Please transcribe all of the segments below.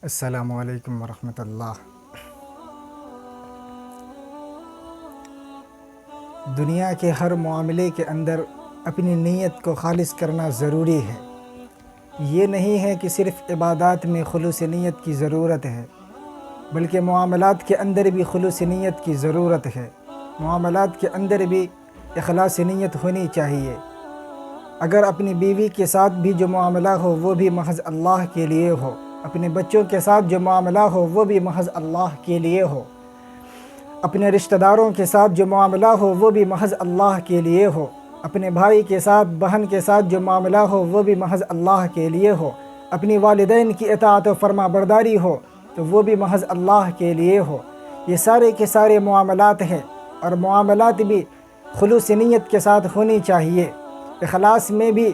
السلام علیکم ورحمۃ اللہ۔ دنیا کے ہر معاملے کے اندر اپنی نیت کو خالص کرنا ضروری ہے۔ یہ نہیں ہے کہ صرف عبادات میں خلوص نیت کی ضرورت ہے، بلکہ معاملات کے اندر بھی خلوص نیت کی ضرورت ہے۔ معاملات کے اندر بھی اخلاص نیت ہونی چاہیے۔ اگر اپنی بیوی کے ساتھ بھی جو معاملہ ہو وہ بھی محض اللہ کے لیے ہو، اپنے بچوں کے ساتھ جو معاملہ ہو وہ بھی محض اللہ کے لیے ہو، اپنے رشتہ داروں کے ساتھ جو معاملہ ہو وہ بھی محض اللہ کے لیے ہو، اپنے بھائی کے ساتھ بہن کے ساتھ جو معاملہ ہو وہ بھی محض اللہ کے لیے ہو، اپنی والدین کی اطاعت و فرما برداری ہو تو وہ بھی محض اللہ کے لیے ہو۔ یہ سارے کے سارے معاملات ہیں، اور معاملات بھی خلوص نیت کے ساتھ ہونی چاہیے۔ اخلاص میں بھی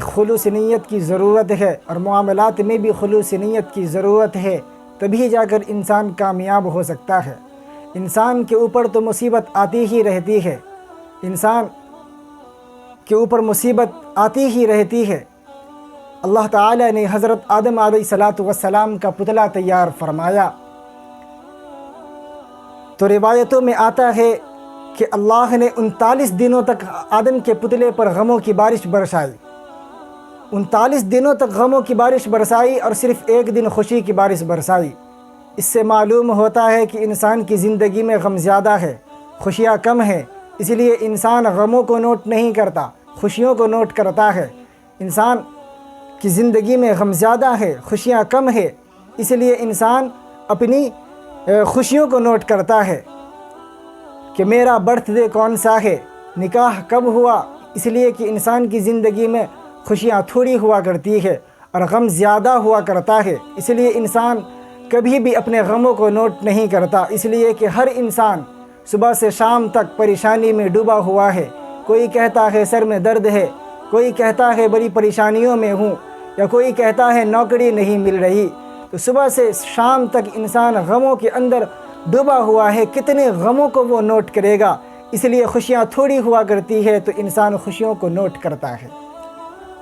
خلوص نیت کی ضرورت ہے، اور معاملات میں بھی خلوص نیت کی ضرورت ہے، تبھی جا کر انسان کامیاب ہو سکتا ہے۔ انسان کے اوپر تو مصیبت آتی ہی رہتی ہے، انسان کے اوپر مصیبت آتی ہی رہتی ہے۔ اللہ تعالی نے حضرت آدم علیہ السلام کا پتلا تیار فرمایا، تو روایتوں میں آتا ہے کہ اللہ نے 39 دنوں تک آدم کے پتلے پر غموں کی بارش برسائی، 39 دنوں تک غموں کی بارش برسائی اور صرف ایک دن خوشی کی بارش برسائی۔ اس سے معلوم ہوتا ہے کہ انسان کی زندگی میں غم زیادہ ہے، خوشیاں کم ہیں، اس لیے انسان غموں کو نوٹ نہیں کرتا، خوشیوں کو نوٹ کرتا ہے۔ انسان کی زندگی میں غم زیادہ ہے، خوشیاں کم ہے، اس لیے انسان اپنی خوشیوں کو نوٹ کرتا ہے کہ میرا برتھ ڈے کون سا ہے، نکاح کب ہوا، اس لیے کہ انسان کی زندگی میں خوشیاں تھوڑی ہوا کرتی ہے اور غم زیادہ ہوا کرتا ہے، اس لیے انسان کبھی بھی اپنے غموں کو نوٹ نہیں کرتا۔ اس لیے کہ ہر انسان صبح سے شام تک پریشانی میں ڈوبا ہوا ہے۔ کوئی کہتا ہے سر میں درد ہے، کوئی کہتا ہے بڑی پریشانیوں میں ہوں، یا کوئی کہتا ہے نوکری نہیں مل رہی۔ تو صبح سے شام تک انسان غموں کے اندر ڈوبا ہوا ہے، کتنے غموں کو وہ نوٹ کرے گا؟ اس لیے خوشیاں تھوڑی ہوا کرتی ہے تو انسان خوشیوں کو نوٹ کرتا ہے۔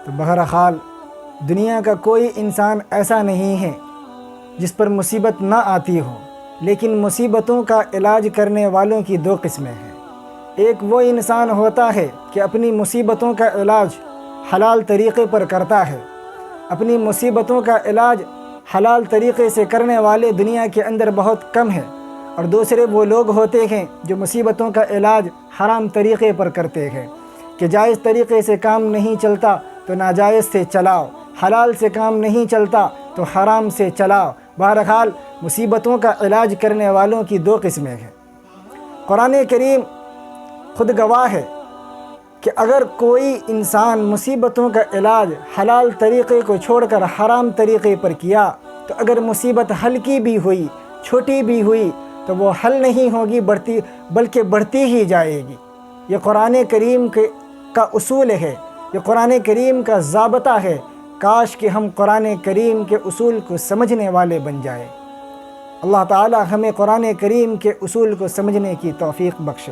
تو بہرحال دنیا کا کوئی انسان ایسا نہیں ہے جس پر مصیبت نہ آتی ہو، لیکن مصیبتوں کا علاج کرنے والوں کی دو قسمیں ہیں۔ ایک وہ انسان ہوتا ہے کہ اپنی مصیبتوں کا علاج حلال طریقے پر کرتا ہے، اپنی مصیبتوں کا علاج حلال طریقے سے کرنے والے دنیا کے اندر بہت کم ہیں، اور دوسرے وہ لوگ ہوتے ہیں جو مصیبتوں کا علاج حرام طریقے پر کرتے ہیں کہ جائز طریقے سے کام نہیں چلتا تو ناجائز سے چلاؤ، حلال سے کام نہیں چلتا تو حرام سے چلاؤ۔ بہرحال مصیبتوں کا علاج کرنے والوں کی دو قسمیں ہیں۔ قرآن کریم خود گواہ ہے کہ اگر کوئی انسان مصیبتوں کا علاج حلال طریقے کو چھوڑ کر حرام طریقے پر کیا تو اگر مصیبت ہلکی بھی ہوئی، چھوٹی بھی ہوئی، تو وہ حل نہیں ہوگی بلکہ بڑھتی ہی جائے گی۔ یہ قرآن کریم کا اصول ہے، یہ قرآن کریم کا ضابطہ ہے۔ کاش کہ ہم قرآن کریم کے اصول کو سمجھنے والے بن جائیں۔ اللہ تعالی ہمیں قرآن کریم کے اصول کو سمجھنے کی توفیق بخشے۔